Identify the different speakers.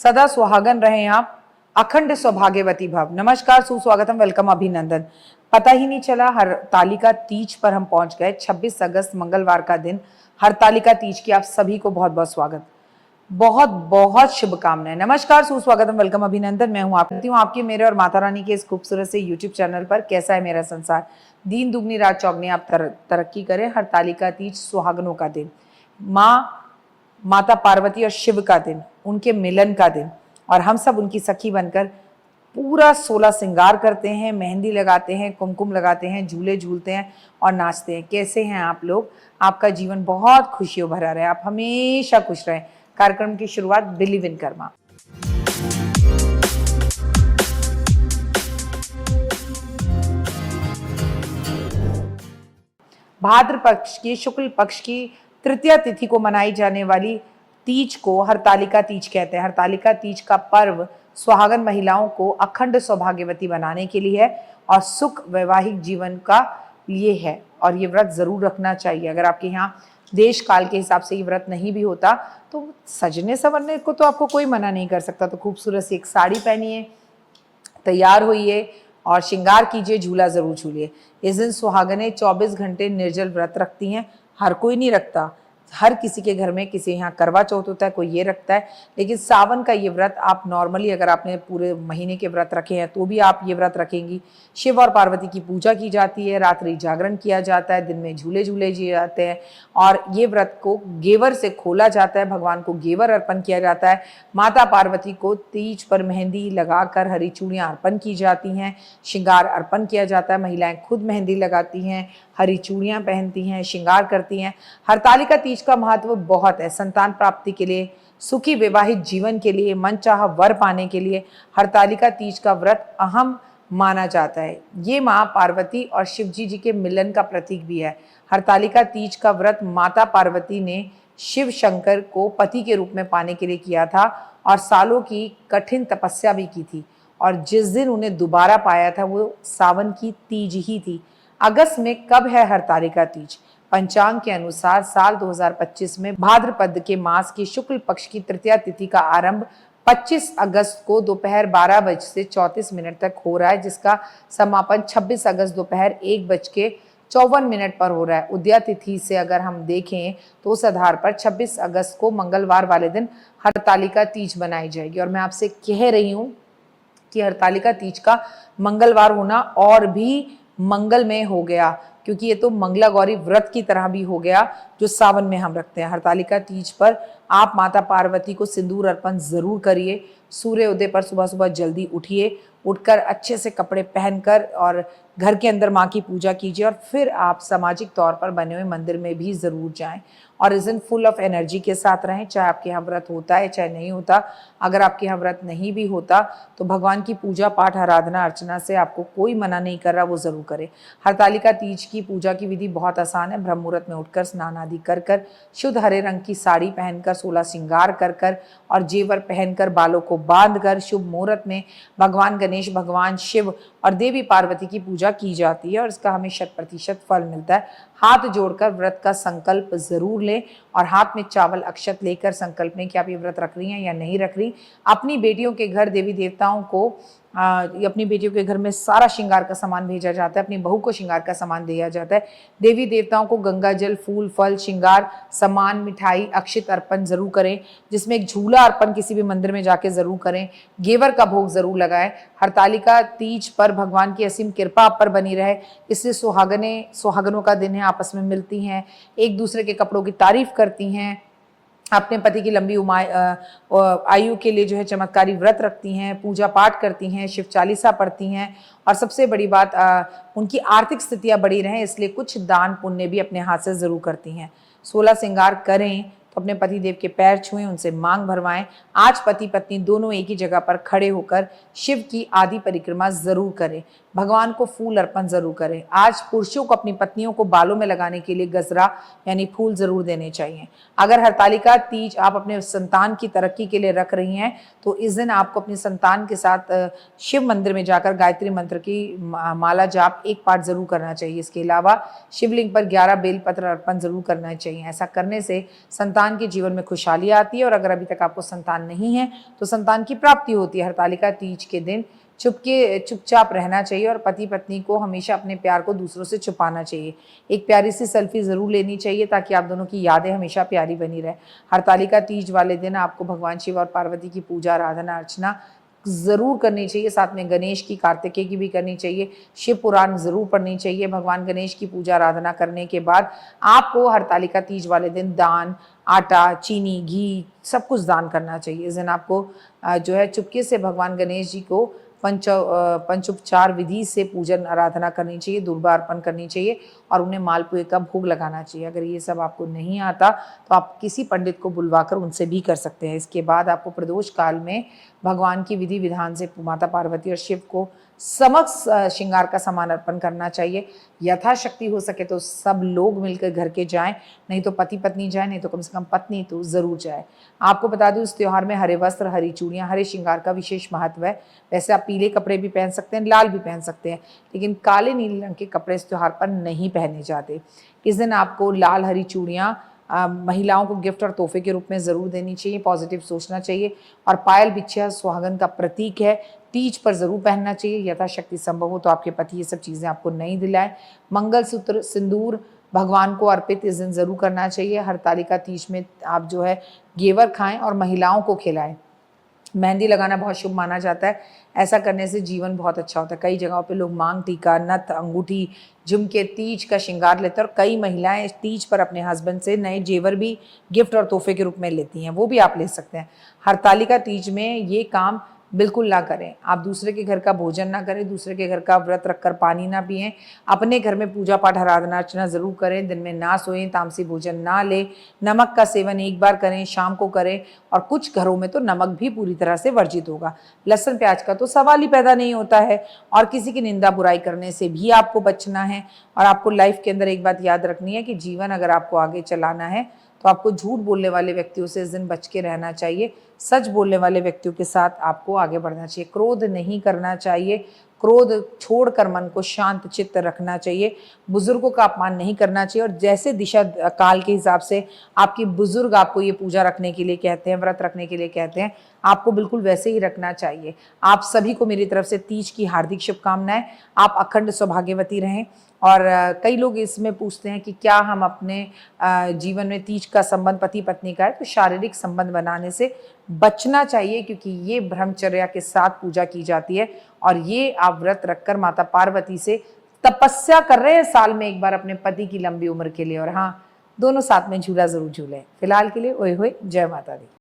Speaker 1: सदा सुहागन रहें आप, अखंड सौभाग्यवती भव। नमस्कार, सुस्वागतम, वेलकम, अभिनंदन। पता ही नहीं चला हरतालिका तीज पर हम पहुंच गए। 26 अगस्त मंगलवार का दिन, हरतालिका तीज की आप सभी को बहुत बहुत स्वागत, बहुत बहुत शुभकामनाएं। नमस्कार, सुस्वागतम, वेलकम, अभिनंदन। मैं हूं आपकी मेरे और माता रानी के इस खूबसूरत से यूट्यूब चैनल पर। कैसा है मेरा संसार, दिन दुगनी रात चौगनी, आप तरक्की करें। हरतालिका तीज सुहागनों का दिन, माता पार्वती और शिव का दिन, उनके मिलन का दिन, और हम सब उनकी सखी बनकर पूरा 16 श्रृंगार करते हैं, मेहंदी लगाते हैं, कुमकुम लगाते हैं, झूले झूलते हैं और नाचते हैं। कैसे हैं आप लोग? आपका जीवन बहुत खुशियों भरा रहे, आप हमेशा खुश रहें। कार्यक्रम की शुरुआत बिलीव इन कर्मा। भाद्र पक्ष की शुक्ल पक्ष की तृतीया तिथि को मनाई जाने वाली तीज को हरतालिका तीज कहते हैं। हरतालिका तीज का पर्व सुहागन महिलाओं को अखंड सौभाग्यवती बनाने के लिए है और सुख वैवाहिक जीवन का लिए है, और ये व्रत जरूर रखना चाहिए। अगर आपके यहाँ देश काल के हिसाब से ये व्रत नहीं भी होता तो सजने संवरने को तो आपको कोई मना नहीं कर सकता। तो खूबसूरत सी एक साड़ी पहनिए, तैयार होइए और श्रृंगार कीजिए, झूला जरूर झूलिए। इस दिन सुहागनें 24 घंटे निर्जल व्रत रखती हैं। हर कोई नहीं रखता, हर किसी के घर में, किसी यहाँ करवा चौथ होता है, कोई ये रखता है, लेकिन सावन का ये व्रत आप नॉर्मली, अगर आपने पूरे महीने के व्रत रखे हैं तो भी आप ये व्रत रखेंगी। शिव और पार्वती की पूजा की जाती है, रात्रि जागरण किया जाता है, दिन में झूले झूले जिए जाते हैं, और ये व्रत को गेवर से खोला जाता है, भगवान को गेवर अर्पण किया जाता है। माता पार्वती को तीज पर मेहंदी लगाकर हरी चूड़ियाँ अर्पण की जाती हैं, श्रृंगार अर्पण किया जाता है। महिलाएं खुद मेहंदी लगाती हैं, हरी चूड़ियाँ पहनती हैं, श्रृंगार करती हैं। हरतालिका तीज का महत्व बहुत है। संतान प्राप्ति के लिए, सुखी वैवाहिक जीवन के लिए, मनचाहा वर पाने के लिए हरतालिका तीज का व्रत अहम माना जाता है। ये माँ पार्वती और शिवजी जी के मिलन का प्रतीक भी है। हरतालिका तीज का व्रत माता पार्वती ने शिव शंकर को पति के रूप में पाने के लिए किया था और सालों की कठिन तपस्या भी की थी, और जिस दिन उन्हें दोबारा पाया था वो सावन की तीज ही थी। अगस्त में कब है हरतालिका तीज? पंचांग के अनुसार साल 2025 में भाद्रपद के मास की शुक्ल पक्ष की तृतीया तिथि का आरंभ 25 अगस्त को दोपहर 12:34 तक हो रहा है, जिसका समापन 26 अगस्त दोपहर 1:54 पर हो रहा है। उदया तिथि से अगर हम देखें तो उस आधार पर 26 अगस्त को मंगलवार वाले दिन हरतालिका तीज मनाई जाएगी। और मैं आपसे कह रही हूँ कि हरतालिका तीज का मंगलवार होना और भी मंगलमय हो गया, क्योंकि ये तो मंगला गौरी व्रत की तरह भी हो गया जो सावन में हम रखते हैं। हरतालिका तीज पर आप माता पार्वती को सिंदूर अर्पण जरूर करिए। सूर्य उदय पर सुबह सुबह जल्दी उठिए, उठकर अच्छे से कपड़े पहनकर और घर के अंदर माँ की पूजा कीजिए, और फिर आप सामाजिक तौर पर बने हुए मंदिर में भी जरूर जाएं। और इस दिन फुल ऑफ एनर्जी के साथ रहें, चाहे आपके यहाँ व्रत होता है चाहे नहीं होता। अगर आपके यहाँ व्रत नहीं भी होता तो भगवान की पूजा पाठ आराधना अर्चना से आपको कोई मना नहीं कर रहा, वो जरूर करें। हरतालिका तीज की पूजा की विधि बहुत आसान है। ब्रह्म मुहूर्त में उठकर स्नान आदि कर शुद्ध हरे रंग की साड़ी पहनकर 16 श्रृंगार कर और जेवर पहनकर बालों को बांधकर शुभ मुहूर्त में भगवान गणेश, भगवान शिव और देवी पार्वती की पूजा की जाती है, और इसका हमें 100% फल मिलता है। हाथ जोड़कर व्रत का संकल्प जरूर लें, और हाथ में चावल अक्षत लेकर संकल्प लें कि आप ये व्रत रख रही हैं या नहीं रख रही। अपनी बेटियों के घर देवी देवताओं को अपनी बेटियों के घर में सारा श्रृंगार का सामान भेजा जाता है, अपनी बहू को श्रृंगार का सामान दिया जाता है। देवी देवताओं को गंगा जल, फूल, फल, श्रृंगार सामान, मिठाई, अक्षित अर्पण जरूर करें, जिसमें एक झूला अर्पण किसी भी मंदिर में जाके जरूर करें। गेवर का भोग जरूर लगाएं। हरतालिका तीज पर भगवान की असीम कृपा आप पर बनी रहे, इसलिए सुहागनों का दिन है, आपस में मिलती हैं, एक दूसरे के कपड़ों की तारीफ करती हैं, अपने पति की लंबी आयु के लिए जो है चमत्कारी व्रत रखती हैं, पूजा पाठ करती हैं, शिव चालीसा पढ़ती हैं, और सबसे बड़ी बात उनकी आर्थिक स्थितियां बढ़ी रहें, इसलिए कुछ दान पुण्य भी अपने हाथ से जरूर करती हैं। 16 श्रृंगार करें तो अपने पति देव के पैर छुएं, उनसे मांग भरवाएं। आज पति पत्नी दोनों एक ही जगह पर खड़े होकर शिव की आदि परिक्रमा जरूर करें। भगवान को फूल अर्पण जरूर करें। आज पुरुषों को अपनी पत्नियों को बालों में लगाने के लिए गजरा यानी फूल जरूर देने चाहिए। अगर हरतालिका तीज आप अपने संतान की तरक्की के लिए रख रही हैं तो इस दिन आपको अपने संतान के साथ शिव मंदिर में जाकर गायत्री मंत्र की माला जाप एक पाठ जरूर करना चाहिए। इसके अलावा शिवलिंग पर 11 बेलपत्र अर्पण जरूर करना चाहिए। ऐसा करने से संतान संतान के जीवन में खुशहाली आती है। और अगर अभी तक आपको संतान नहीं है तो संतान की प्राप्ति होती है। हरतालिका तीज के दिन चुपचाप रहना चाहिए और पति पत्नी को हमेशा अपने प्यार को दूसरों से छुपाना चाहिए। एक प्यारी सी सेल्फी ज़रूर लेनी चाहिए ताकि आप दोनों की यादें हमेशा प्यारी बनी रहे। हरतालिका तीज वाले दिन आपको भगवान शिव और पार्वती की पूजा आराधना अर्चना ज़रूर करनी चाहिए। साथ में गणेश की, कार्तिकेय की भी करनी चाहिए। शिव पुराण ज़रूर पढ़नी चाहिए। भगवान गणेश की पूजा आराधना करने के बाद आपको हरतालिका तीज वाले दिन दान, आटा, चीनी, घी सब कुछ दान करना चाहिए। इस दिन आपको जो है चुपके से भगवान गणेश जी को पंचोपचार विधि से पूजन आराधना करनी चाहिए, दुर्वा अर्पण करनी चाहिए और उन्हें मालपुए का भोग लगाना चाहिए। अगर ये सब आपको नहीं आता तो आप किसी पंडित को बुलवाकर उनसे भी कर सकते हैं। इसके बाद आपको प्रदोष काल में भगवान की विधि विधान से माता पार्वती और शिव को समस्त श्रृंगार का सामान अर्पण करना चाहिए। यथाशक्ति हो सके तो सब लोग मिलकर घर के जाएं, नहीं तो पति पत्नी जाए, नहीं तो कम से कम पत्नी तो ज़रूर जाए। आपको बता दूं इस त्यौहार में हरे वस्त्र, हरी चूड़ियाँ, हरे श्रृंगार का विशेष महत्व है। वैसे आप पीले कपड़े भी पहन सकते हैं, लाल भी पहन सकते हैं, लेकिन काले नीले रंग के कपड़े इस त्यौहार पर नहीं पहने जाते। इस दिन आपको लाल हरी चूड़ियाँ महिलाओं को गिफ्ट और तोहफे के रूप में ज़रूर देनी चाहिए। पॉजिटिव सोचना चाहिए। और पायल बिछिया सुहागन का प्रतीक है, तीज पर ज़रूर पहनना चाहिए। यथाशक्ति संभव हो तो आपके पति ये सब चीज़ें आपको नहीं दिलाएं। मंगलसूत्र, सिंदूर भगवान को अर्पित इस दिन ज़रूर करना चाहिए। हरतालिका तीज में आप जो है घेवर खाएं और महिलाओं को खिलाएं। मेहंदी लगाना बहुत शुभ माना जाता है। ऐसा करने से जीवन बहुत अच्छा होता है। कई जगहों पे लोग मांग टीका, नथ, अंगूठी, झुमके, तीज का श्रृंगार लेते हैं और कई महिलाएं तीज पर अपने हस्बैंड से नए जेवर भी गिफ्ट और तोहफे के रूप में लेती हैं, वो भी आप ले सकते हैं। हरतालिका तीज में ये काम बिल्कुल ना करें। आप दूसरे के घर का भोजन ना करें, दूसरे के घर का व्रत रखकर पानी ना पिएं। अपने घर में पूजा पाठ आराधना अर्चना ज़रूर करें। दिन में ना सोएं, तामसी भोजन ना लें, नमक का सेवन एक बार करें, शाम को करें। और कुछ घरों में तो नमक भी पूरी तरह से वर्जित होगा। लहसुन प्याज का तो सवाल ही पैदा नहीं होता है। और किसी की निंदा बुराई करने से भी आपको बचना है। और आपको लाइफ के अंदर एक बात याद रखनी है कि जीवन अगर आपको आगे चलाना है तो आपको झूठ बोलने वाले व्यक्तियों से इस दिन बच के रहना चाहिए। सच बोलने वाले व्यक्तियों के साथ आपको आगे बढ़ना चाहिए। क्रोध नहीं करना चाहिए। क्रोध छोड़कर मन को शांत चित्त रखना चाहिए। बुजुर्गों का अपमान नहीं करना चाहिए। और जैसे दिशा काल के हिसाब से आपके बुजुर्ग आपको ये पूजा रखने के लिए कहते हैं, व्रत रखने के लिए कहते हैं, आपको बिल्कुल वैसे ही रखना चाहिए। आप सभी को मेरी तरफ से तीज की हार्दिक शुभकामनाएं। आप अखंड सौभाग्यवती रहें। और कई लोग इसमें पूछते हैं कि क्या हम अपने जीवन में तीज का संबंध पति पत्नी का है, तो शारीरिक संबंध बनाने से बचना चाहिए, क्योंकि ये ब्रह्मचर्या के साथ पूजा की जाती है। और ये आप व्रत रखकर माता पार्वती से तपस्या कर रहे हैं साल में एक बार अपने पति की लंबी उम्र के लिए। और हाँ, दोनों साथ में झूला जरूर झूलें। फिलहाल के लिए ओए होए, जय माता दी।